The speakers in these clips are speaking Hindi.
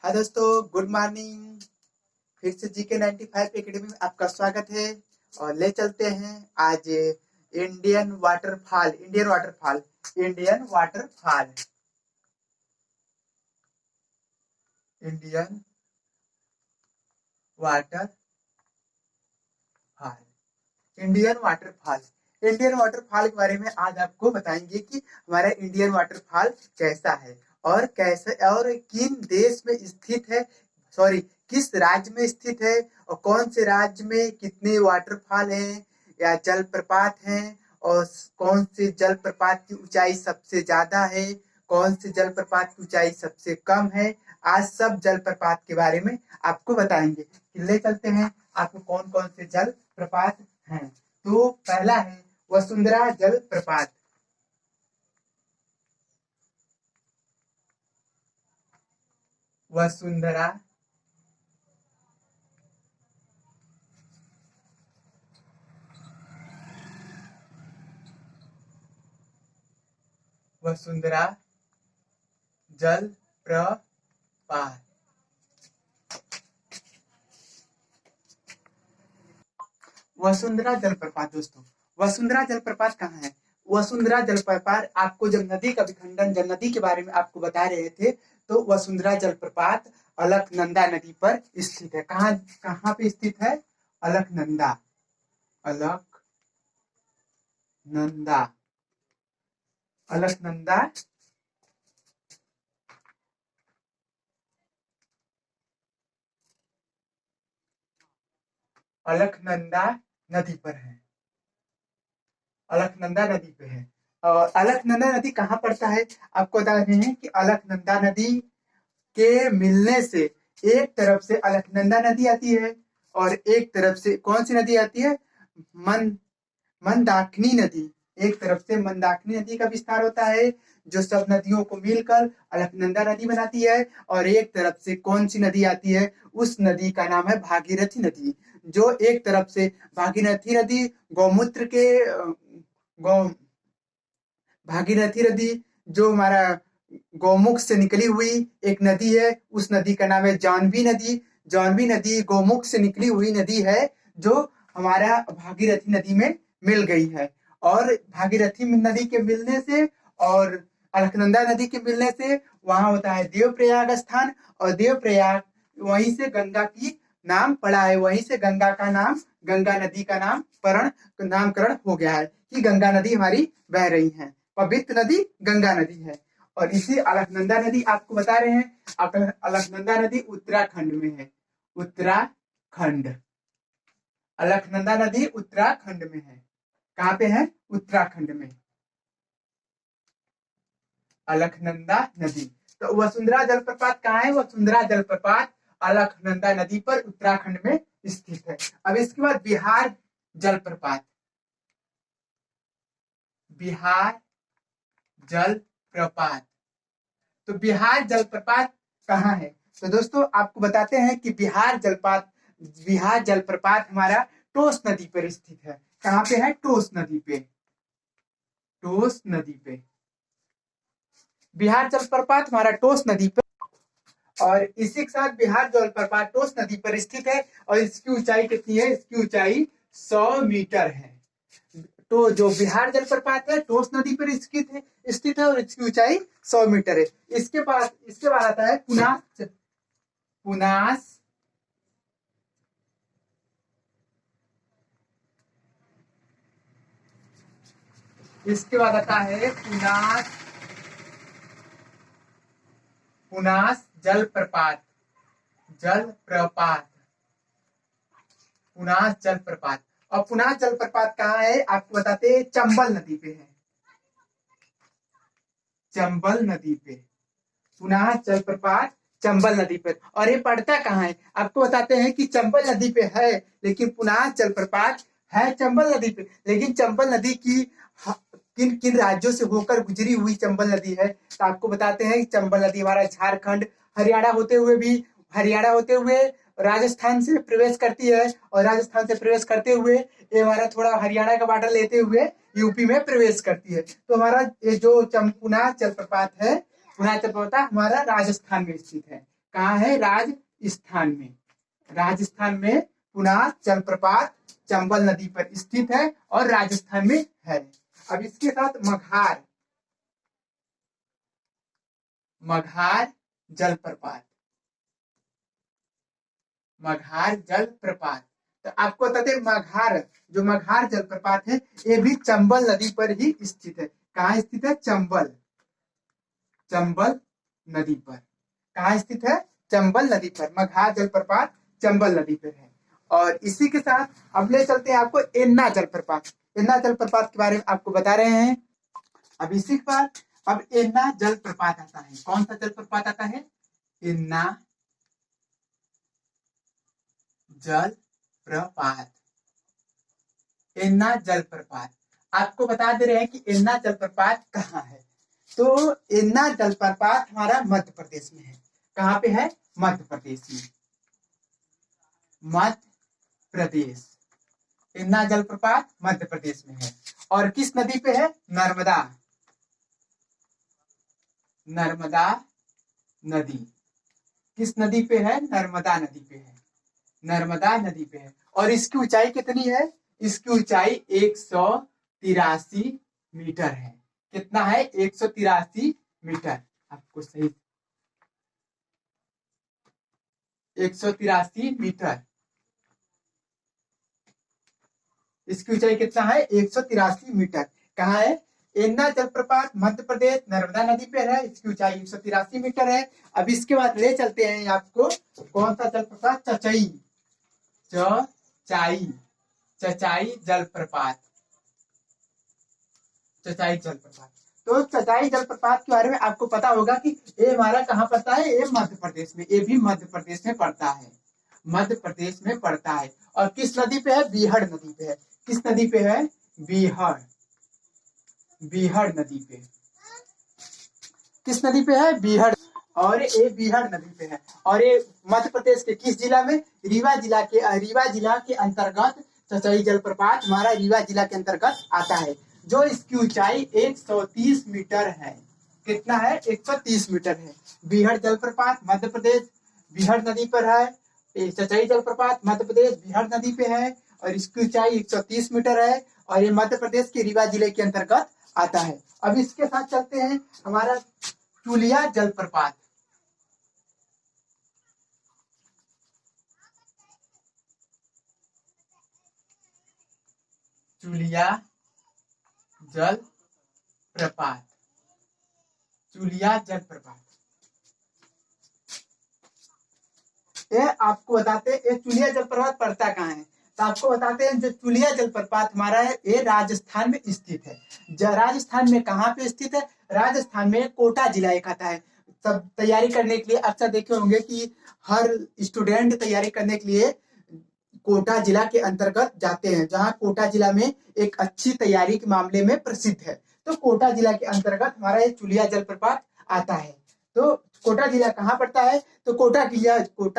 हाँ दोस्तों, गुड मॉर्निंग। फिर से जीके 95 एकेडमी में आपका स्वागत है। और ले चलते हैं आज Indian waterfall Indian waterfall Indian waterfall Indian waterfall Indian waterfall Indian waterfall के बारे में आज आपको बताएंगे कि हमारा इंडियन वाटरफॉल कैसा है और कैसे और किन देश में स्थित है, सॉरी किस राज्य में स्थित है और कौन से राज्य में कितने वाटरफॉल हैं या जलप्रपात हैं और कौन से जलप्रपात की ऊंचाई सबसे ज्यादा है, कौन से जलप्रपात की ऊंचाई सबसे कम है। आज सब जलप्रपात के बारे में आपको बताएंगे। ले चलते हैं आपको कौन कौन से जलप्रपात हैं। तो पहला है वसुंधरा जलप्रपात। वसुंधरा वसुंधरा जलप्रपात। वसुंधरा जलप्रपात दोस्तों, वसुंधरा जलप्रपात कहाँ है? वसुंधरा जलप्रपात आपको जब नदी का विखंडन, जब नदी के बारे में आपको बता रहे थे, तो वसुंधरा जलप्रपात अलकनंदा नदी पर स्थित है। कहाँ कहाँ पे स्थित है? अलकनंदा अलकनंदा अलकनंदा अलकनंदा नदी पर है। अलकनंदा नदी पे है। और अलकनंदा नदी कहाँ पड़ता है? आपको बता रहे हैं कि अलकनंदा नदी के मिलने से एक तरफ से अलकनंदा नदी आती है और एक तरफ से कौन सी नदी आती है? मन मंदाकिनी नदी। एक तरफ से मंदाकिनी नदी का विस्तार होता है जो सब नदियों को मिलकर अलकनंदा नदी बनाती है, और एक तरफ से कौन सी नदी आती है? उस नदी का नाम है भागीरथी नदी। जो एक तरफ से भागीरथी नदी गौमूत्र के गौ भागीरथी नदी जो हमारा गौमुख से निकली हुई एक नदी है, उस नदी का नाम है जानवी नदी। जानवी नदी गौमुख से निकली हुई नदी है जो हमारा भागीरथी नदी में मिल गई है। और भागीरथी नदी के मिलने से और अलकनंदा नदी के मिलने से वहां होता है देवप्रयाग स्थान, और देवप्रयाग वहीं से गंगा की नाम पड़ा है। वहीं से गंगा का नाम, गंगा नदी का नामकरण हो गया है कि गंगा नदी हमारी बह रही है। पवित्र नदी गंगा नदी है। और इसी अलकनंदा नदी आपको बता रहे हैं, अलकनंदा नदी उत्तराखंड में है। उत्तराखंड अलकनंदा नदी उत्तराखंड में है। कहाँ पे है? उत्तराखंड में अलकनंदा नदी। तो वसुंधरा जलप्रपात कहाँ है? वसुंधरा जलप्रपात अलकनंदा नदी पर उत्तराखंड में स्थित है। अब इसके बाद बिहार जलप्रपात। बिहार जलप्रपात। तो बिहार जलप्रपात कहाँ है? तो दोस्तों आपको बताते हैं कि बिहार जलप्रपात हमारा टोस नदी पर स्थित है। कहाँ पे है? टोस नदी पे। टोस नदी पे बिहार जलप्रपात हमारा टोस नदी पे, और इसी के साथ बिहार जलप्रपात टोस नदी पर स्थित है। और इसकी ऊंचाई कितनी है? इसकी ऊंचाई 100 मीटर है। तो जो बिहार जलप्रपात है टोस नदी पर स्थित है और इसकी ऊंचाई 100 मीटर है। इसके बाद आता है पुनास। पुनास इसके बाद आता है पुनास जलप्रपात। पुनास जलप्रपात। और पुनास जलप्रपात कहाँ है आपको बताते हैं? चंबल नदी पे है। चंबल नदी पे पुनास जलप्रपात चंबल नदी पे। और ये पड़ता कहाँ है आपको बताते हैं कि चंबल नदी पे है, लेकिन पुनास जलप्रपात है चंबल नदी पे। लेकिन चंबल नदी की किन किन राज्यों से होकर गुजरी हुई चंबल नदी है, तो आपको बताते हैं कि चंबल नदी हमारा झारखंड, हरियाणा होते हुए राजस्थान से प्रवेश करती है, और राजस्थान से प्रवेश करते हुए ये हमारा थोड़ा हरियाणा का बॉर्डर लेते हुए यूपी में प्रवेश करती है। तो हमारा ये जो पुनास जलप्रपात है, पुनास जलप्रपात हमारा राजस्थान में स्थित है। कहाँ है? राजस्थान में। राजस्थान में पुनास जलप्रपात चंबल नदी पर स्थित है और राजस्थान में है। अब इसके साथ मघार, मघार जलप्रपात, मघार जलप्रपात। तो आपको बता दें मघार, जो मघार जलप्रपात है ये भी चंबल नदी पर ही स्थित है। कहाँ स्थित है? चंबल, चंबल नदी पर। कहाँ स्थित है? चंबल नदी पर। मघार जलप्रपात चंबल नदी पर है। और इसी के साथ अब ले चलते हैं आपको एन्ना जलप्रपात। एन्ना जलप्रपात के बारे में आपको बता रहे हैं। अब इसी के बाद अब एन्ना जलप्रपात आता है। कौन सा जलप्रपात आता है? एन्ना जलप्रपात। एन्ना जलप्रपात आपको बता दे रहे हैं कि एन्ना जलप्रपात कहाँ है। तो एन्ना जलप्रपात हमारा मध्य प्रदेश में है। कहाँ पे है? मध्य प्रदेश में। मध्य प्रदेश, एन्ना जलप्रपात मध्य प्रदेश में है। और किस नदी पे है? नर्मदा, नर्मदा नदी। किस नदी पे है? नर्मदा नदी पे है। नर्मदा नदी पे है। और इसकी ऊंचाई कितनी है? इसकी ऊंचाई 183 मीटर है। कितना है? 183 मीटर। आपको सही 183 मीटर। इसकी ऊंचाई कितना है? 183 मीटर। कहाँ है? एन्ना जलप्रपात मध्य प्रदेश, नर्मदा नदी पे है। इसकी ऊंचाई 183 मीटर है। अब इसके बाद ले चलते हैं आपको कौन सा जलप्रपात? चचई, चचाई, चचाई जलप्रपात, चचाई जलप्रपात। तो चचाई जलप्रपात के बारे में आपको पता होगा कि ये हमारा कहाँ पड़ता है? ये मध्य प्रदेश में। ये भी मध्य प्रदेश में पड़ता है, मध्य प्रदेश में पड़ता है। और किस नदी पे है? बीहड़ नदी पे है। किस नदी पे है? बीहड़, बीहड़ नदी पे। किस नदी पे है? बीहड़। और ये बीहड़ नदी पे है। और ये मध्य प्रदेश के किस जिला में? रीवा जिला के, रीवा जिला के अंतर्गत चचई जलप्रपात हमारा रीवा जिला के अंतर्गत आता है। जो इसकी ऊंचाई 130 मीटर है। कितना है? 130 मीटर है। बीहड़ जलप्रपात मध्य प्रदेश, बीहड़ नदी पर है। चचई जलप्रपात मध्य प्रदेश, बीहड़ नदी पे है। और इसकी ऊंचाई 130 मीटर है। और ये मध्य प्रदेश के रीवा जिले के अंतर्गत आता है। अब इसके साथ चलते हैं हमारा चुलिया जलप्रपात। चुलिया जलप्रपात, चुलिया जलप्रपात। ये आपको बताते हैं ये चुलिया जलप्रपात पड़ता कहाँ है। तो आपको बताते हैं जो चुलिया जलप्रपात हमारा है ये राजस्थान में स्थित है। राजस्थान में कहाँ पे स्थित है? राजस्थान में कोटा जिला एक आता है। सब तैयारी करने के लिए अक्सर देखे होंगे कि हर स्टूडेंट तैयारी करने के लिए कोटा जिला के अंतर्गत जाते हैं, जहाँ कोटा जिला में एक अच्छी तैयारी के मामले में प्रसिद्ध है। तो कोटा जिला के अंतर्गत हमारा ये चुलिया जलप्रपात आता है। तो कोटा जिला कहाँ पड़ता है? तो कोटा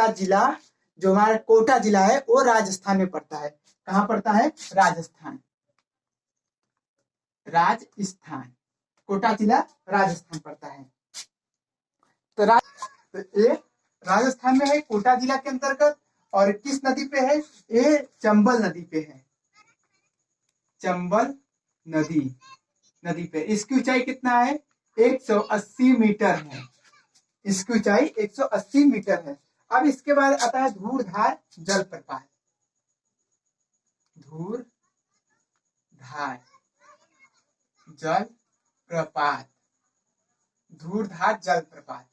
जिला जो हमारा कोटा जिला है वो राजस्थान में पड़ता है। कहाँ पड़ता है? राजस्थान, राजस्थान। कोटा जिला राजस्थान पड़ता है। तो ये राजस्थान में है, कोटा जिला के अंतर्गत। और किस नदी पे है? ये चंबल नदी पे है। चंबल नदी, नदी पे। इसकी ऊंचाई कितना है? 180 मीटर है। इसकी ऊंचाई 180 मीटर है। अब इसके बाद आता है धूर्धार जलप्रपात। धूर्धार जलप्रपात, धूर्धार जलप्रपात।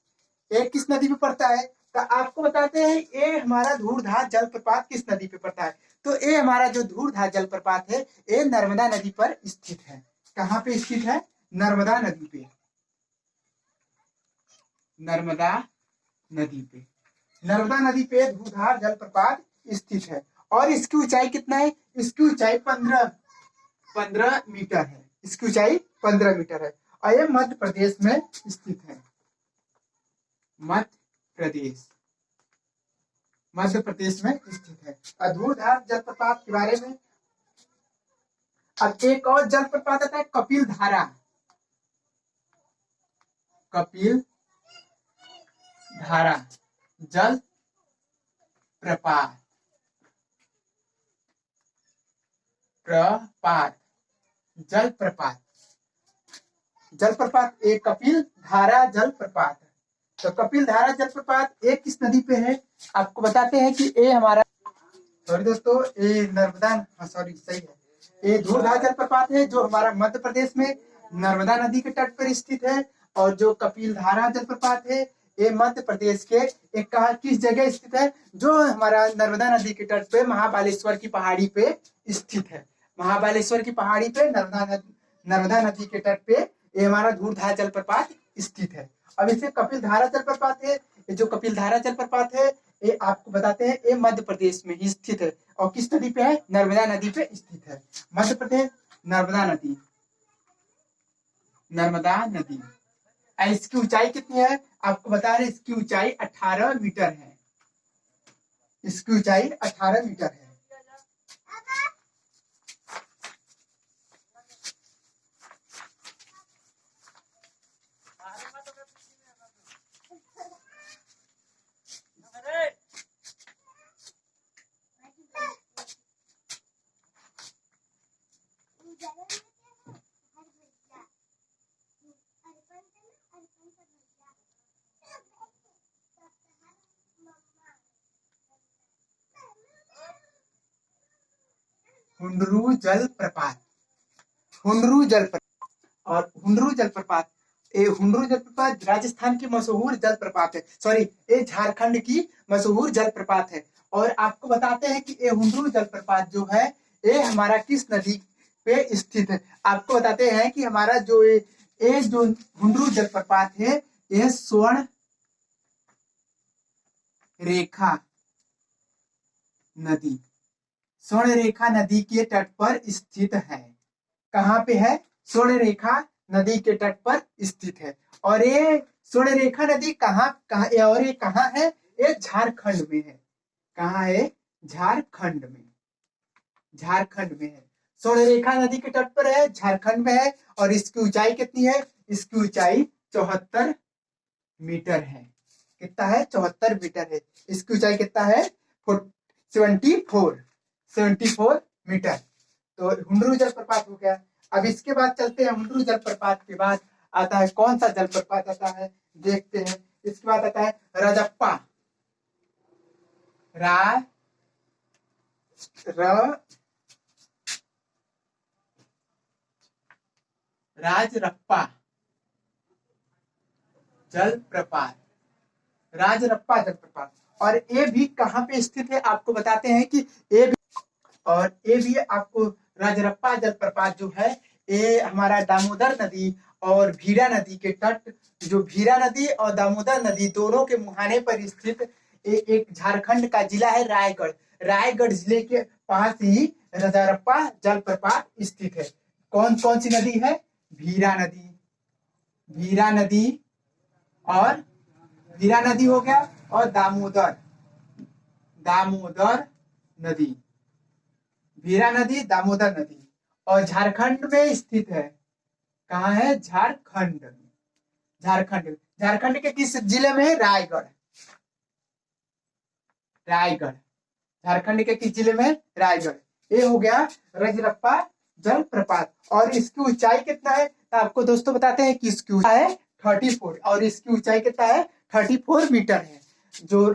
ये किस नदी पे पड़ता है? तो आपको बताते हैं ये हमारा धूर्धार जलप्रपात किस नदी पे पड़ता है। तो ये हमारा जो धूर्धार जलप्रपात है ये नर्मदा नदी पर स्थित है। कहाँ पे स्थित है? नर्मदा नदी पे, नर्मदा नदी पे। नर्मदा नदी पे धूर्धार जलप्रपात स्थित है। और इसकी ऊंचाई कितना है? इसकी ऊंचाई 15 मीटर है। इसकी ऊंचाई 15 मीटर है। और ये मध्य प्रदेश में स्थित है। मध्य प्रदेश, मध्य प्रदेश में स्थित है। धूर्धार जलप्रपात के बारे में अब एक और जलप्रपात आता है कपिल धारा। कपिल धारा जल प्रपात। प्रपात, जलप्रपात। जलप्रपात एक कपिल धारा जलप्रपात। तो कपिल धारा जलप्रपात एक किस नदी पे है? आपको बताते हैं कि ये हमारा, सॉरी दोस्तों, ये नर्मदा, सॉरी सही है, ये धूर्धा जलप्रपात है जो हमारा मध्य प्रदेश में नर्मदा नदी के तट पर स्थित है। और जो कपिल धारा जलप्रपात है ये मध्य प्रदेश के एक कहा किस जगह स्थित है? जो हमारा नर्मदा नदी के तट पे महाबालेश्वर की पहाड़ी पे स्थित है। महाबालेश्वर की पहाड़ी पे नर्मदा नदी के तट पे ये हमारा धूर्धा जलप्रपात स्थित है। अब इसे कपिल धारा जलप्रपात है। ये जो कपिल धारा जलप्रपात है ये आपको बताते हैं ये मध्य प्रदेश में ही स्थित है। और किस नदी पे है? नर्मदा नदी पे स्थित है। मध्य प्रदेश, नर्मदा नदी। नर्मदा नदी। इसकी ऊंचाई कितनी है? आपको बता रहे इसकी ऊंचाई 18 मीटर है। इसकी ऊंचाई 18 मीटर है। हुंडरू जलप्रपात। हुंडरू जलप्रपात और हुंडरू जलप्रपात, ये हुंडरू जलप्रपात राजस्थान की मशहूर जलप्रपात है। सॉरी, ये झारखंड की मशहूर जलप्रपात है। और आपको बताते हैं कि ये हुंडरू जलप्रपात जो है ये हमारा किस नदी पे स्थित है? आपको बताते हैं कि हमारा जो ये जो हुंडरू जलप्रपात है ये स्वर्ण रेखा नदी, स्वर्ण रेखा नदी के तट पर स्थित है। कहाँ पे है? स्वर्ण रेखा नदी के तट पर स्थित है। और ये स्वर्ण रेखा नदी कहाँ कहाँ और ये कहाँ है? ये झारखंड में है। कहाँ है? झारखंड में। झारखंड में है। स्वर्ण रेखा नदी के तट पर है, झारखंड में है। और इसकी ऊंचाई कितनी है? इसकी ऊंचाई 74 मीटर है। कितना है? 74 मीटर है। इसकी ऊंचाई कितना है? 74 मीटर। तो हुंडरू जलप्रपात हो गया। अब इसके बाद चलते हैं, हुंडरू जलप्रपात के बाद आता है कौन सा जलप्रपात आता है देखते हैं। इसके बाद आता है रजप्पा। राजरप्पा जलप्रपात। राजरप्पा जलप्रपात। और ये भी कहाँ पे स्थित है? आपको बताते हैं कि ये भी, और ये भी आपको राजरप्पा जलप्रपात जो है ये हमारा दामोदर नदी और भीरा नदी के तट, जो भीरा नदी और दामोदर नदी दोनों के मुहाने पर स्थित एक झारखंड का जिला है रायगढ़। रायगढ़ जिले के पास ही राजरप्पा जलप्रपात स्थित है। कौन कौन सी नदी है? भीरा नदी, भीरा नदी और भीरा नदी हो गया, और दामोदर, दामोदर नदी। भीरा नदी, दामोदर नदी। और झारखंड में स्थित है। कहाँ है? झारखंड। झारखंड, झारखंड के किस जिले में है? रायगढ़। रायगढ़, झारखंड के किस जिले में? रायगढ़। ये हो गया रजरप्पा जलप्रपात। और इसकी ऊंचाई कितना है? तो आपको दोस्तों बताते हैं कि इसकी ऊंचाई है 34, और इसकी ऊंचाई कितना है? 34 मीटर है। जो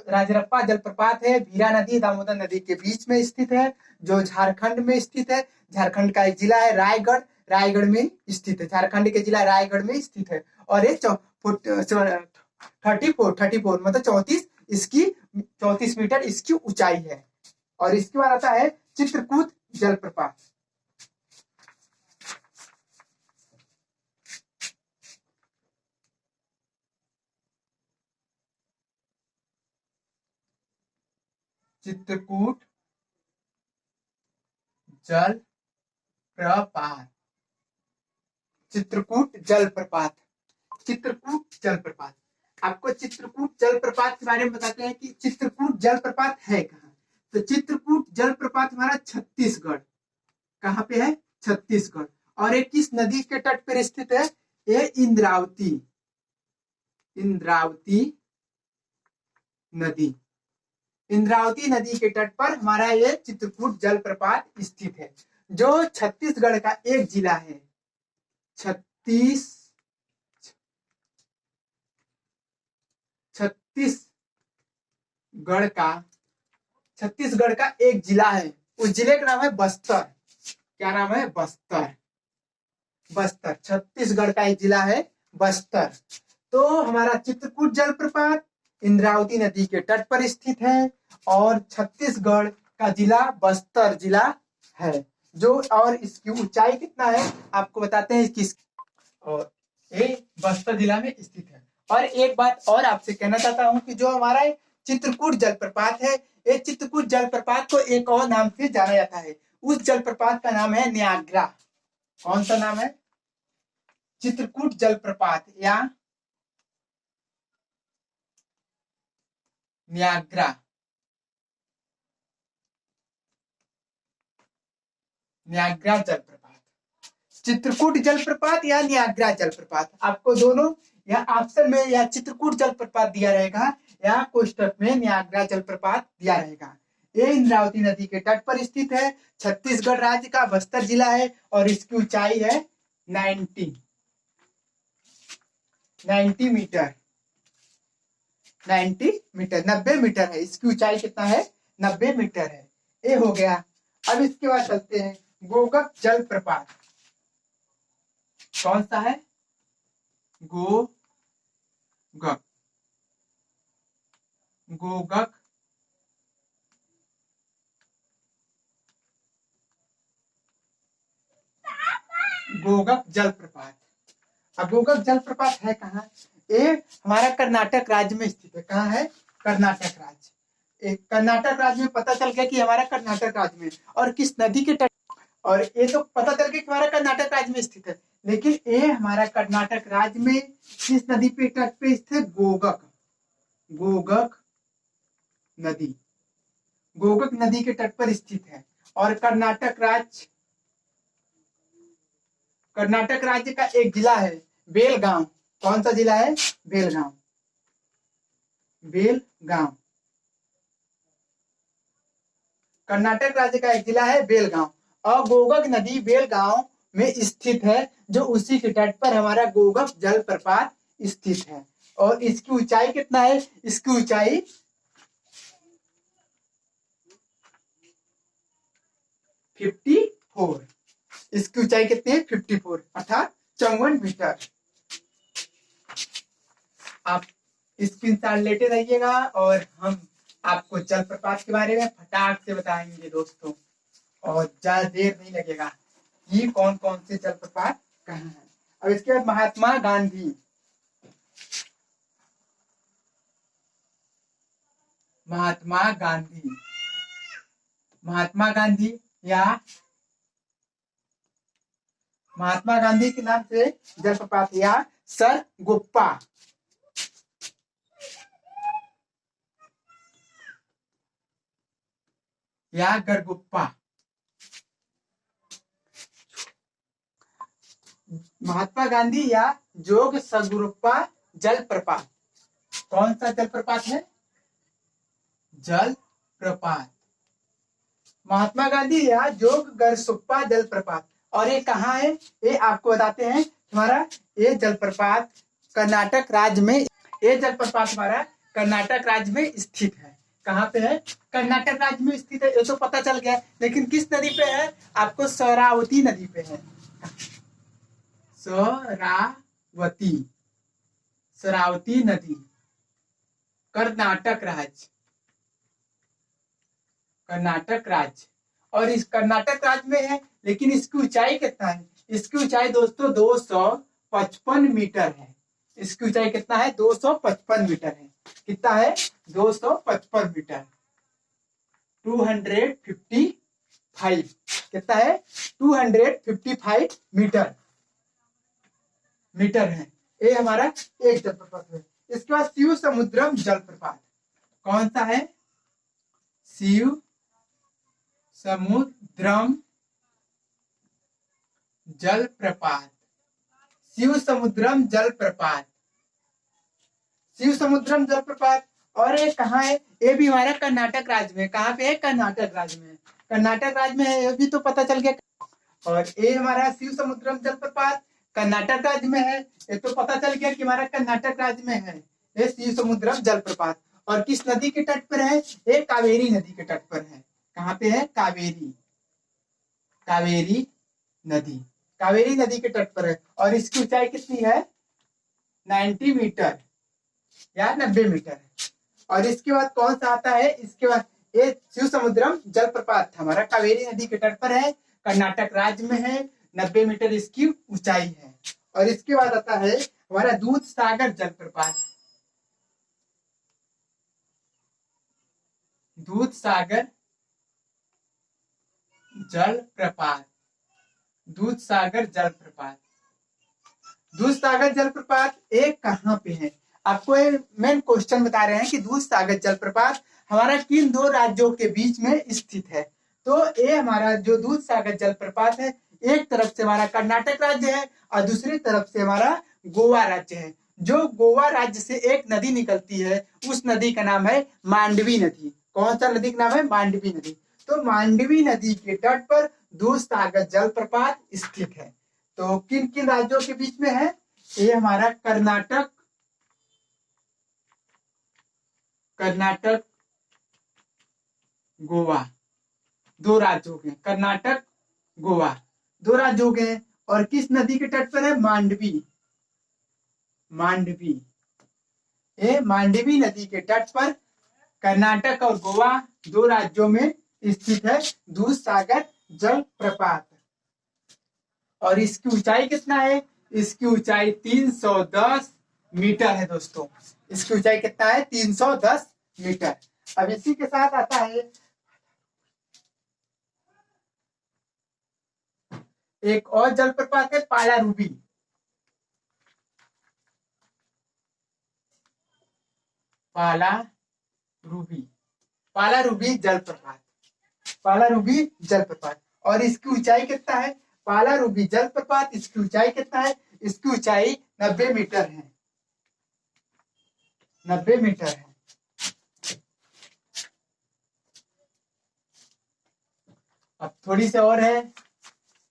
राजरप्पा जलप्रपात है भीरा नदी दामोदर नदी के बीच में स्थित है, जो झारखंड में स्थित है। झारखंड का एक जिला है रायगढ़, रायगढ़ में स्थित है। झारखंड के जिला रायगढ़ में स्थित है। और ये 34 मतलब 34 मीटर इसकी ऊंचाई है। और इसके बाद आता है चित्रकूट जलप्रपात। चित्रकूट जलप्रपात। चित्रकूट जलप्रपात। चित्रकूट जलप्रपात। आपको चित्रकूट जलप्रपात के बारे में बताते हैं कि चित्रकूट जलप्रपात है कहाँ। तो चित्रकूट जलप्रपात हमारा छत्तीसगढ़। कहाँ पे है? छत्तीसगढ़। और ये किस नदी के तट पर स्थित है? ये इंद्रावती, इंद्रावती नदी। इंद्रावती नदी के तट पर हमारा ये चित्रकूट जलप्रपात स्थित है, जो छत्तीसगढ़ का एक जिला है। छत्तीस छत्तीसगढ़ का छत्तीसगढ़ का एक जिला है। उस जिले का नाम है बस्तर। क्या नाम है? बस्तर। बस्तर छत्तीसगढ़ का एक जिला है, बस्तर। तो हमारा चित्रकूट जलप्रपात इंद्रावती नदी के तट पर स्थित है और छत्तीसगढ़ का जिला बस्तर जिला है। जो और इसकी ऊंचाई कितना है आपको बताते हैं इसकी। और ये बस्तर जिला में स्थित है। और एक बात और आपसे कहना चाहता हूं कि जो हमारा चित्रकूट जलप्रपात है, ये चित्रकूट जलप्रपात को एक और नाम से जाना जाता है। उस जलप्रपात का नाम है न्याग्रा। कौन सा नाम है? चित्रकूट जलप्रपात या न्याग्रा। न्याग्रा जलप्रपात, चित्रकूट जलप्रपात या न्याग्रा जलप्रपात। आपको दोनों या ऑप्शन में या चित्रकूट जलप्रपात दिया रहेगा या कोष्टक में न्याग्रा जलप्रपात दिया रहेगा। ये इंद्रावती नदी के तट पर स्थित है, छत्तीसगढ़ राज्य का बस्तर जिला है और इसकी ऊंचाई है 90 मीटर। 90 मीटर, 90 मीटर है। इसकी ऊंचाई कितना है? 90 मीटर है। ये हो गया। अब इसके बाद चलते हैं गोगक जलप्रपात। कौन सा है? गोगक। गोगक गोगक जलप्रपात। अब गोगक जलप्रपात है कहाँ? ये हमारा कर्नाटक राज्य में स्थित है। कहाँ है? कर्नाटक राज्य। कर्नाटक राज्य में पता चल गया कि हमारा कर्नाटक राज्य में, और किस नदी के तट। और ये तो पता चल गया कि हमारा कर्नाटक राज्य में स्थित है, लेकिन ये हमारा कर्नाटक राज्य में किस नदी पे तट पे स्थित है? गोगक। गोगक नदी, गोगक नदी के तट पर स्थित है। और कर्नाटक राज्य का एक जिला है बेलगांव। कौन सा जिला है? बेलगांव। बेलगांव कर्नाटक राज्य का एक जिला है बेलगांव। और गोगक नदी बेलगांव में स्थित है, जो उसी के तट पर हमारा गोगक जलप्रपात स्थित है। और इसकी ऊंचाई कितना है? इसकी ऊंचाई 54। इसकी ऊंचाई कितनी है? 54 अर्थात 54 मीटर। आप स्क्रीनशॉट लेते रहिएगा और हम आपको जलप्रपात के बारे में फटाक से बताएंगे दोस्तों, और ज्यादा देर नहीं लगेगा कि कौन कौन से जलप्रपात कहाँ है। अब इसके बाद महात्मा गांधी। महात्मा गांधी, महात्मा गांधी या महात्मा गांधी के नाम से जलप्रपात या सर गुप्पा। या गरगुप्पा। महात्मा गांधी या जोग सगुप्पा जलप्रपात। कौन सा जलप्रपात है? जलप्रपात महात्मा गांधी या जोग गरसुप्पा जलप्रपात। और ये कहाँ है? ये आपको बताते हैं। हमारा ये जलप्रपात कर्नाटक राज्य में, ये जलप्रपात हमारा कर्नाटक राज्य में स्थित है। कहाँ पे है? कर्नाटक राज्य में स्थित है, ये तो पता चल गया, लेकिन किस नदी पे है? आपको शरावती नदी पे है। शरावती, शरावती नदी कर्नाटक राज्य, कर्नाटक राज्य। और इस कर्नाटक राज्य में है, लेकिन इसकी ऊंचाई कितना है? इसकी ऊंचाई दोस्तों 255 मीटर है। इसकी ऊंचाई कितना है? 255 मीटर है। कितना है? 255 मीटर। 255 कितना है? 255 मीटर है। ये हमारा एक जलप्रपात है। इसके बाद शिव समुद्रम जलप्रपात। कौन सा है? शिव समुद्रम जलप्रपात। शिव समुद्रम जलप्रपात, शिव समुद्रम जलप्रपात और ये कहाँ है? ये भी हमारा कर्नाटक राज्य में। कहाँ पे है? कर्नाटक राज्य में। कर्नाटक राज्य में है, ये भी तो पता चल गया। और ये हमारा शिव समुद्रम जलप्रपात कर्नाटक राज्य में है, ये तो पता चल गया कि हमारा कर्नाटक राज्य में है ये शिव समुद्रम जलप्रपात। और किस नदी के तट पर है? ये कावेरी नदी के तट पर है। कहाँ पे है? कावेरी, कावेरी नदी, कावेरी नदी के तट पर है। और इसकी ऊंचाई कितनी है? 90 मीटर या 90 मीटर है। और इसके बाद कौन सा आता है? इसके बाद ये शिव समुद्रम जलप्रपात हमारा कावेरी नदी के तट पर है, कर्नाटक राज्य में है, 90 मीटर इसकी ऊंचाई है। और इसके बाद आता है हमारा दूध सागर जलप्रपात। दूध सागर जलप्रपात, दूध सागर जलप्रपात, दूध सागर जलप्रपात एक कहाँ पे है? आपको मेन क्वेश्चन बता रहे हैं कि दूध सागर जलप्रपात हमारा किन दो राज्यों के बीच में स्थित है। तो ये हमारा जो दूध सागर जलप्रपात है, एक तरफ से हमारा कर्नाटक राज्य है और दूसरी तरफ से हमारा गोवा राज्य है। जो गोवा राज्य से एक नदी निकलती है, उस नदी का नाम है मांडवी नदी। कौन सा नदी का नाम है? मांडवी नदी। तो मांडवी नदी के तट पर दूध सागर जलप्रपात स्थित है। तो किन किन राज्यों के बीच में है? ये हमारा कर्नाटक, कर्नाटक गोवा, दो राज्यों के, कर्नाटक गोवा दो राज्यों के। और किस नदी के तट पर है? मांडवी, मांडवी, ये मांडवी नदी के तट पर कर्नाटक और गोवा दो राज्यों में स्थित है दूध सागर जलप्रपात। और इसकी ऊंचाई कितना है? इसकी ऊंचाई 310 मीटर है दोस्तों। इसकी ऊंचाई कितना है? 310 मीटर। अब इसी के साथ आता है एक और जलप्रपात है पालारूबी। पालारूबी, पालारूबी जलप्रपात, पालारूबी जलप्रपात। और इसकी ऊंचाई कितना है? पालारूबी जलप्रपात, इसकी ऊंचाई कितना है? इसकी ऊंचाई 90 मीटर है, 90 मीटर है। अब थोड़ी सी और है,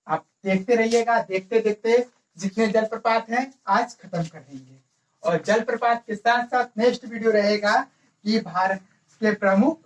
आप देखते रहिएगा। देखते देखते जितने जलप्रपात हैं आज खत्म कर देंगे। और जलप्रपात के साथ साथ नेक्स्ट वीडियो रहेगा कि भारत के प्रमुख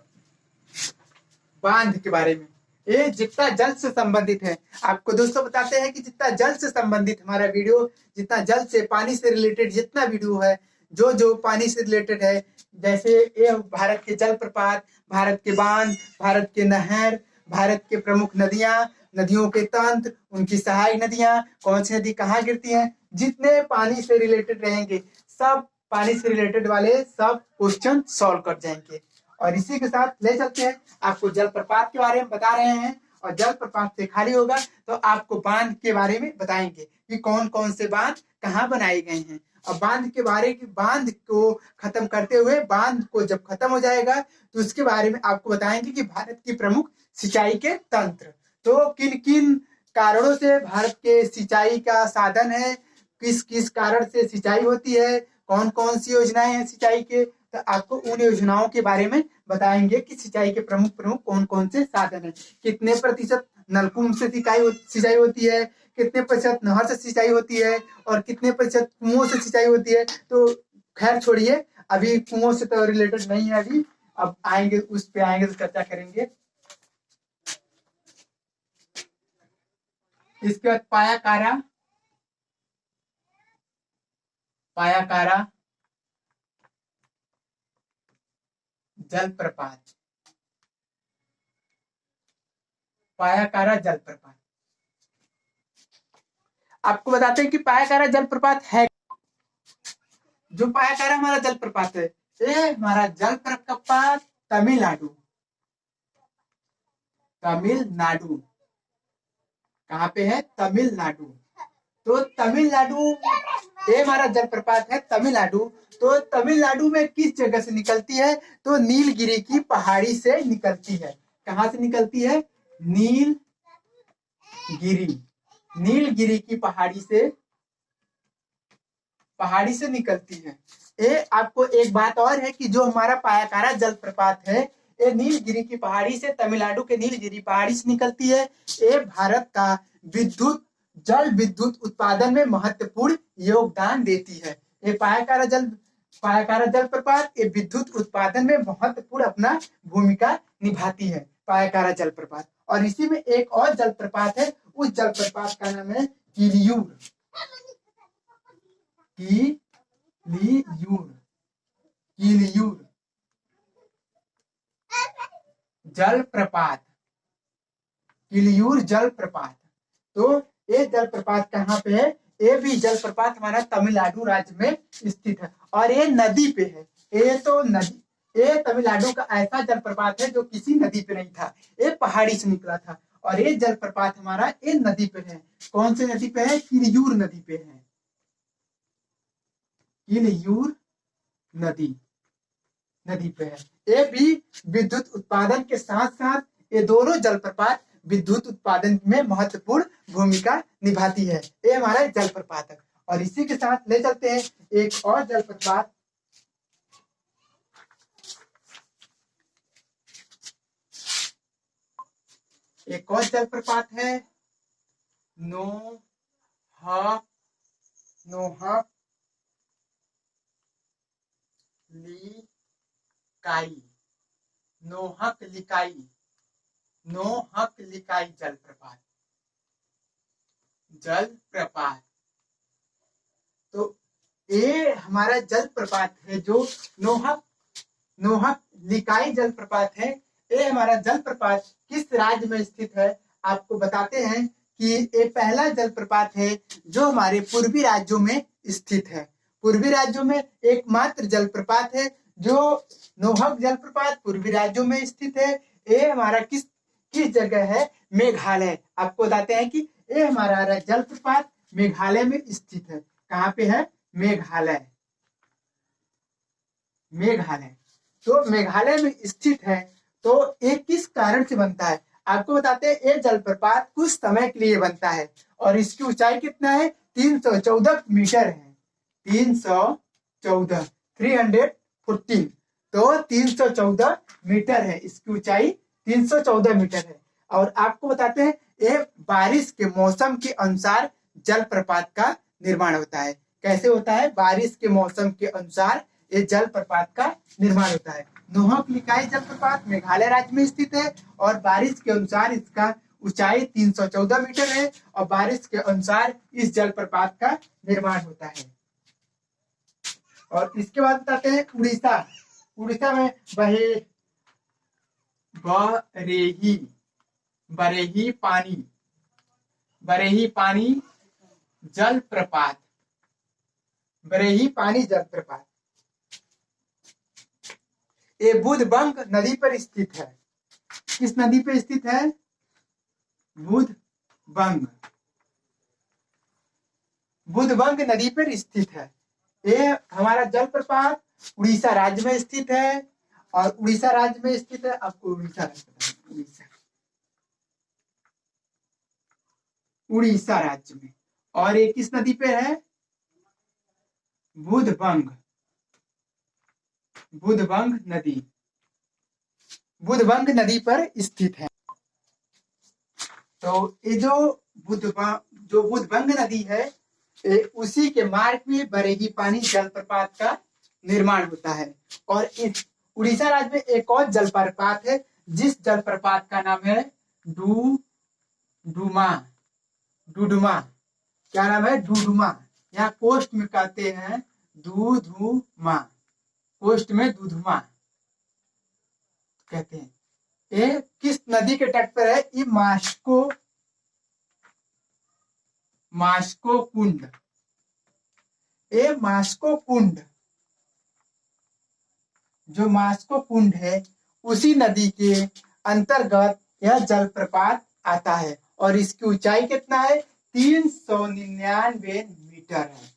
बांध के बारे में। ये जितना जल से संबंधित है, आपको दोस्तों बताते हैं कि जितना जल से संबंधित हमारा वीडियो, जितना जल से पानी से रिलेटेड जितना वीडियो है, जो जो पानी से रिलेटेड है, जैसे ये भारत के जलप्रपात, भारत के बांध, भारत के नहर, भारत के प्रमुख नदियां, नदियों के तंत्र, उनकी सहायक नदियां, कौन सी नदी कहाँ गिरती हैं, जितने पानी से रिलेटेड रहेंगे सब पानी से रिलेटेड वाले सब क्वेश्चन सॉल्व कर जाएंगे। और इसी के साथ ले चलते हैं, आपको जलप्रपात के बारे में बता रहे हैं। और जलप्रपात से खाली होगा तो आपको बांध के बारे में बताएंगे कि कौन कौन से बांध कहाँ बनाए गए हैं। और बांध के बारे की, बांध को खत्म करते हुए, बांध को जब खत्म हो जाएगा तो उसके बारे में आपको बताएंगे कि भारत की प्रमुख सिंचाई के तंत्र, तो किन किन कारणों से भारत के सिंचाई का साधन है, किस किस कारण से सिंचाई होती है, कौन कौन सी योजनाएं हैं सिंचाई के, तो आपको उन योजनाओं के बारे में बताएंगे कि सिंचाई के प्रमुख प्रमुख कौन कौन से साधन है, कितने प्रतिशत नलकूप से सिंचाई होती है, कितने प्रतिशत नहर से सिंचाई होती है, और कितने प्रतिशत कुओं से सिंचाई होती है। तो खैर छोड़िए, अभी कुओं से तो रिलेटेड नहीं है अभी, अब आएंगे उस पे आएंगे तो चर्चा करेंगे। इसके बाद पायाकारा, पायाकारा जलप्रपात, पायाकारा जलप्रपात। आपको बताते हैं कि पायाकारा जलप्रपात है। जो पायाकारा हमारा जलप्रपात है, ये हमारा जलप्रपात तमिलनाडु, तमिलनाडु, कहाँ पे है? तमिलनाडु। तो तमिलनाडु, ये हमारा जलप्रपात है तमिलनाडु। तो तमिलनाडु में किस जगह से निकलती है? तो नीलगिरी की पहाड़ी से निकलती है। कहाँ से निकलती है? नीलगिरी, नीलगिरी की पहाड़ी से निकलती है। ये आपको एक बात और है कि जो हमारा पायाकारा जलप्रपात है, ये नीलगिरी की पहाड़ी से, तमिलनाडु के नीलगिरी पहाड़ी से निकलती है। ये भारत का जल विद्युत उत्पादन में महत्वपूर्ण योगदान देती है। ये पायाकारा जलप्रपात ये विद्युत उत्पादन में महत्वपूर्ण अपना भूमिका निभाती है, पायाकारा जलप्रपात। और इसी में एक और जलप्रपात है, उस जलप्रपात का नाम है किलियूर। किलियूर जलप्रपात, किलियूर जलप्रपात। तो ये जलप्रपात कहाँ पे है? ये भी जलप्रपात हमारा तमिलनाडु राज्य में स्थित है और ये नदी पे है। ये तमिलनाडु का ऐसा जलप्रपात है जो किसी नदी पे नहीं था, ये पहाड़ी से निकला था। और ये जलप्रपात हमारा ये नदी पे है। कौन सी नदी पे है? किलियूर नदी पे है। किलियूर नदी पे है। ये भी विद्युत उत्पादन के साथ साथ ये दोनों जलप्रपात विद्युत उत्पादन में महत्वपूर्ण भूमिका निभाती है। ये हमारा जलप्रपात है। और इसी के साथ ले चलते हैं एक और जलप्रपात, एक और जलप्रपात है नोहकलिकाई जलप्रपात। तो ये हमारा जलप्रपात है जो नोहकलिकाई जलप्रपात है। ये हमारा जलप्रपात किस राज्य में स्थित है आपको बताते हैं कि ये पहला जलप्रपात है जो हमारे पूर्वी राज्यों में स्थित है। पूर्वी राज्यों में एकमात्र जलप्रपात है जो नोहक जलप्रपात पूर्वी राज्यों में स्थित है। ये हमारा किस जगह है? मेघालय। आपको बताते हैं कि ये हमारा जलप्रपात मेघालय में स्थित है। कहाँ पे है? मेघालय। तो मेघालय में स्थित है। तो ये किस कारण से बनता है आपको बताते हैं। ये जलप्रपात कुछ समय के लिए बनता है और इसकी ऊंचाई कितना है? 314 मीटर है। 314 314। तो 314 मीटर है इसकी ऊंचाई, 314 मीटर है। और आपको बताते हैं ये बारिश के मौसम के अनुसार जलप्रपात का निर्माण होता है। कैसे होता है? बारिश के मौसम के अनुसार ये जलप्रपात का निर्माण होता है। नोहकलिकाई जलप्रपात मेघालय राज्य में स्थित है और बारिश के अनुसार इसका ऊंचाई 314 मीटर है और बारिश के अनुसार इस जलप्रपात का निर्माण होता है। और इसके बाद बताते हैं उड़ीसा में बरेही पानी जलप्रपात। ये बुधबंग नदी पर स्थित है। किस नदी पर स्थित है? बुधबंग नदी पर स्थित है। ये हमारा जलप्रपात उड़ीसा राज्य में स्थित है और उड़ीसा राज्य में स्थित है। आपको उड़ीसा राज्य में। और ये किस नदी पे है? बुधबंग नदी पर स्थित है। तो ये जो बुधबंग नदी है उसी के मार्ग में बरेही पानी जलप्रपात का निर्माण होता है। और इस उड़ीसा राज्य में एक और जलप्रपात है जिस जलप्रपात का नाम है डुडुमा। क्या नाम है? डुडुमा। यहाँ पोस्ट में कहते हैं दुधुमा, पोस्ट में दुधुमा कहते हैं। ये किस नदी के तट पर है? ये मास्को कुंड। ये मास्को कुंड, जो मास्को कुंड है उसी नदी के अंतर्गत यह जलप्रपात आता है। और इसकी ऊंचाई कितना है? 399 मीटर है।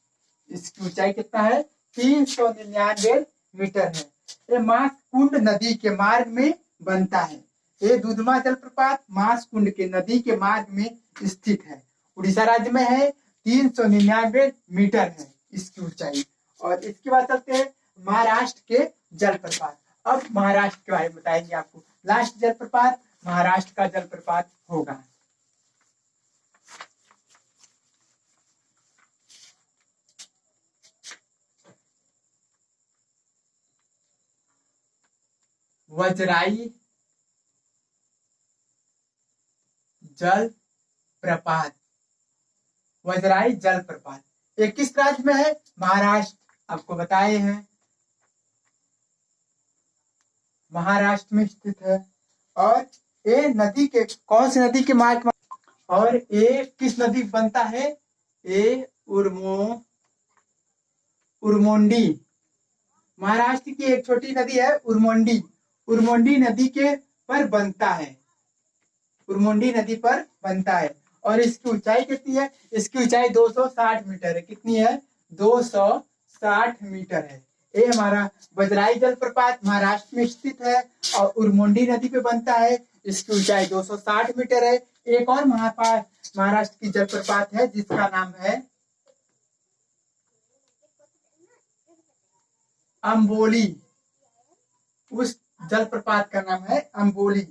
इसकी ऊंचाई कितना है? 399 मीटर है। ये मास्कुंड नदी के मार्ग में बनता है। ये दुधमा जलप्रपात मास्कुंड के नदी के मार्ग में स्थित है। उड़ीसा राज्य में है। 399 मीटर है इसकी ऊंचाई। और इसके बाद चलते हैं महाराष्ट्र के जलप्रपात। अब महाराष्ट्र के बारे में बताएंगे आपको। लास्ट जलप्रपात महाराष्ट्र का जलप्रपात होगा। वजराई जलप्रपात। वजराई जलप्रपात ये किस राज्य में है? महाराष्ट्र, आपको बताए हैं महाराष्ट्र में स्थित है। और ये नदी के कौन सी नदी के मार्ग में, और ये किस नदी बनता है? ये उरमोंडी, महाराष्ट्र की एक छोटी नदी है उरमोंडी, उरमोंडी नदी के पर बनता है, उरमोंडी नदी पर बनता है। और इसकी ऊंचाई कितनी है? इसकी ऊंचाई 260 मीटर है। कितनी है? 260 मीटर है। ये हमारा वजराई जलप्रपात महाराष्ट्र में स्थित है और उरमोंडी नदी पे बनता है। इसकी ऊंचाई 260 मीटर है। एक और महाराष्ट्र की जलप्रपात है जिसका नाम है अंबोली। उस जलप्रपात का नाम है अंबोली,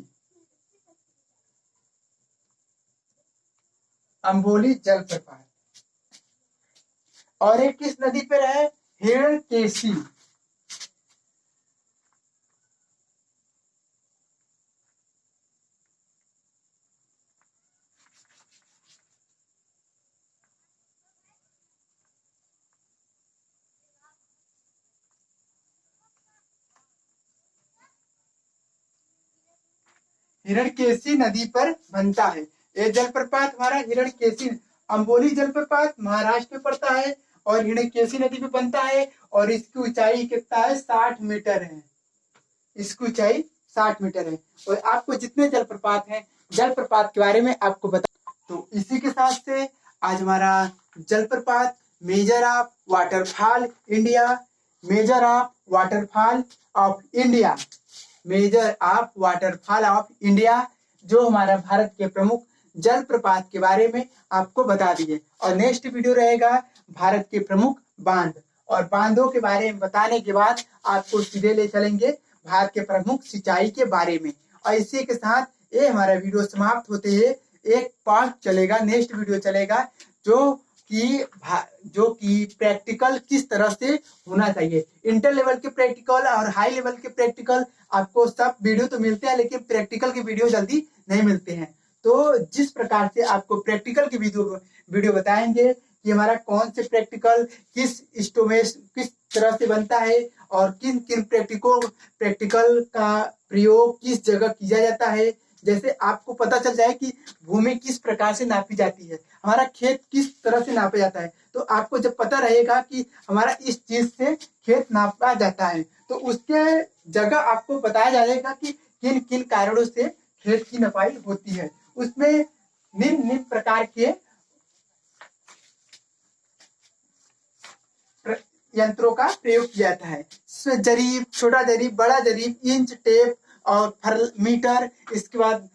अंबोली जलप्रपात। और एक किस नदी पर है? हिरण्यकेशी। हिरण्यकेशी नदी पर बनता है ये जलप्रपात हमारा। हिरण्यकेशी अंबोली जलप्रपात महाराष्ट्र में पड़ता है और हिरण्यकेशी नदी पे बनता है। और इसकी ऊंचाई कितना है? 60 मीटर है। इसकी ऊंचाई 60 मीटर है। और आपको जितने जलप्रपात हैं जलप्रपात के बारे में आपको बता, तो इसी के साथ से आज हमारा जलप्रपात measure of waterfall India, measure of waterfall of India, measure of waterfall of India, जो हमारा भारत के प्रमुख जलप्रपात के बारे में आपको बता दिए। और नेक्स्ट वीडियो रहेगा भारत के प्रमुख बांध, और बांधों के बारे में बताने के बाद आपको सीधे ले चलेंगे भारत के प्रमुख सिंचाई के बारे में। और इसी के साथ ये हमारा वीडियो समाप्त होते हैं। एक पार्ट चलेगा, नेक्स्ट वीडियो चलेगा जो कि प्रैक्टिकल किस तरह से होना चाहिए। इंटर लेवल के प्रैक्टिकल और हाई लेवल के प्रैक्टिकल आपको सब वीडियो तो मिलते हैं, लेकिन प्रैक्टिकल के वीडियो जल्दी नहीं मिलते हैं। तो जिस प्रकार से आपको प्रैक्टिकल की वीडियो बताएंगे कि हमारा कौन से प्रैक्टिकल किस तरह से बनता है और किन किन प्रैक्टिकल का प्रयोग किस जगह किया जाता है। जैसे आपको पता चल जाए कि भूमि किस प्रकार से नापी जाती है, हमारा खेत किस तरह से नापा जाता है, तो आपको जब पता रहेगा कि हमारा इस चीज से खेत नापा जाता है, तो उसके जगह आपको बताया जाएगा कि किन किन कारणों से खेत की नपाई होती है। उसमें निम्न प्रकार के यंत्रों का प्रयोग किया जाता है। जरीब, छोटा जरीब, बड़ा जरीब, इंच, टेप और मीटर, इसके बाद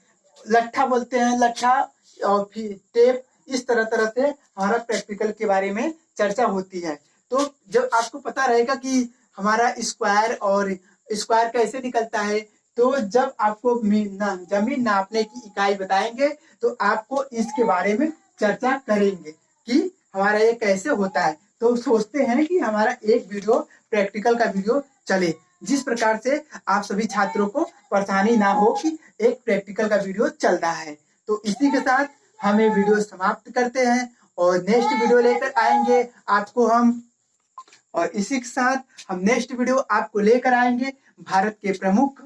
लट्ठा बोलते हैं, लट्ठा और फिर टेप। इस तरह से हमारा प्रैक्टिकल के बारे में चर्चा होती है। तो जब आपको पता रहेगा कि हमारा स्क्वायर और स्क्वायर कैसे निकलता है, तो जब आपको जमीन नापने की इकाई बताएंगे तो आपको इसके बारे में चर्चा करेंगे कि हमारा ये कैसे होता है। तो सोचते हैं कि हमारा एक वीडियो प्रैक्टिकल का वीडियो चले, जिस प्रकार से आप सभी छात्रों को परेशानी ना हो कि एक प्रैक्टिकल का वीडियो चल रहा है। तो इसी के साथ हम ये वीडियो समाप्त करते हैं और नेक्स्ट वीडियो लेकर आएंगे आपको हम, और इसी के साथ हम नेक्स्ट वीडियो आपको लेकर आएंगे भारत के प्रमुख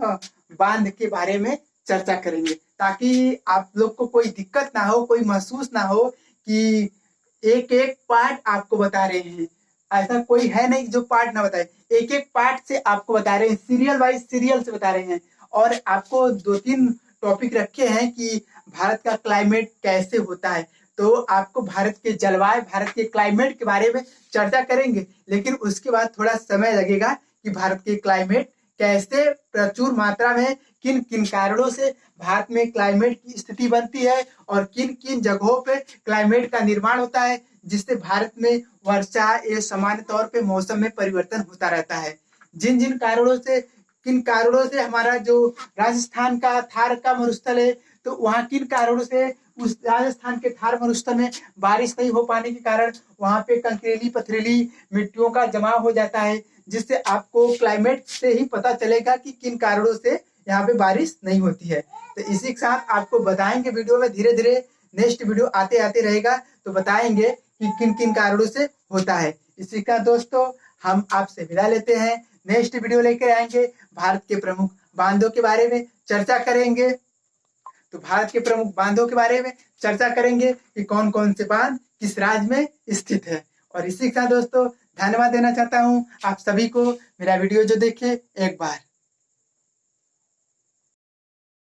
बांध के बारे में चर्चा करेंगे, ताकि आप लोग को कोई दिक्कत ना हो, कोई महसूस ना हो कि एक एक पार्ट आपको बता रहे हैं। ऐसा कोई है नहीं जो पार्ट ना बताए, एक एक पार्ट से आपको बता रहे हैं, सीरियल वाइज सीरियल से बता रहे हैं। और आपको 2-3 टॉपिक रखे हैं कि भारत का क्लाइमेट कैसे होता है, तो आपको भारत के जलवायु, भारत के क्लाइमेट के बारे में चर्चा करेंगे। लेकिन उसके बाद थोड़ा समय लगेगा कि भारत के क्लाइमेट कैसे प्रचुर मात्रा में किन किन कारणों से भारत में क्लाइमेट की स्थिति बनती है और किन किन जगहों पे क्लाइमेट का निर्माण होता है, जिससे भारत में वर्षा ये सामान्य तौर पे मौसम में परिवर्तन होता रहता है। जिन जिन कारणों से किन कारणों से हमारा जो राजस्थान का थार का मरुस्थल है, तो वहाँ किन कारणों से उस राजस्थान के थार मरुस्थल में बारिश नहीं हो पाने के कारण वहाँ पे कंकरेली पथरीली मिट्टियों का जमाव हो जाता है, जिससे आपको क्लाइमेट से ही पता चलेगा कि किन कारणों से यहाँ पे बारिश नहीं होती है। तो इसी के साथ आपको बताएंगे वीडियो में, धीरे धीरे नेक्स्ट वीडियो आते आते रहेगा तो बताएंगे कि किन किन कारणों से होता है। इसी का दोस्तों हम आपसे विदा लेते हैं। नेक्स्ट वीडियो लेकर आएंगे, भारत के प्रमुख बांधों के बारे में चर्चा करेंगे। तो भारत के प्रमुख बांधों के बारे में चर्चा करेंगे कि कौन कौन से बांध किस राज्य में स्थित है। और इसी के साथ दोस्तों धन्यवाद देना चाहता हूँ आप सभी को, मेरा वीडियो जो देखे एक बार।